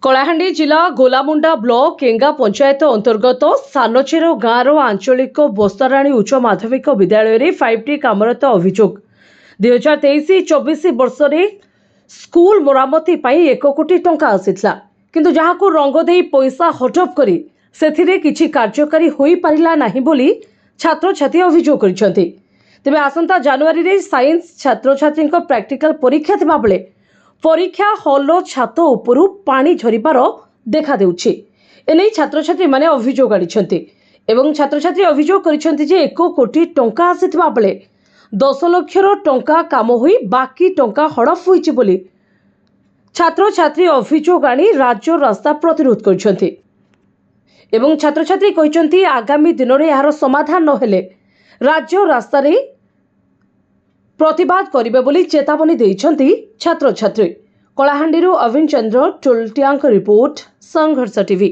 कलाहांडी जिला गोलामुंडा ब्लॉक केंगा पंचायत अंतर्गत सानचेर गाँवर आंचलिक बस्ताराणी उच्च माध्यमिक विद्यालय में 5T कामरत अभियोग 2023-24 वर्ष में स्कूल मरामती 1 कोटी टंका आसीथिला किंतु जहाको रंग दे पैसा हटप करी सेथिरे किछि कार्यकारी होई पारिला नाही बोली छात्र छात्री अभियोग करिसेंति। तेबे आसंता जनवरी रे साइंस छात्र छात्री प्रैक्टिकल परीक्षा थिबा बेले परीक्षा हॉल छात उपरू पानी झरिबार देखा देउछि। एनै छात्र छात्री माने अभियोग आनिछन्ति एवं छात्र छात्री अभियोग करिसेंति जे 1 कोटी टंका आसीथिबा बेले 10 लाखर टंका काम होई बाकी टंका हड़प होइछि बोली छात्र छात्री अभियोग आनी राज्य रास्ता प्रतिरोध करिसेंति एवं छात्र छात्री कहिसेंति आगामी दिन में यार समाधान न हेले राज्य रास्ता रे प्रतिवाद करिबे बोली चेतावनी देइछन्ति छात्र छात्री। कलाहांडी अविन चंद्र टोलटिया रिपोर्ट संघर्ष टीवी।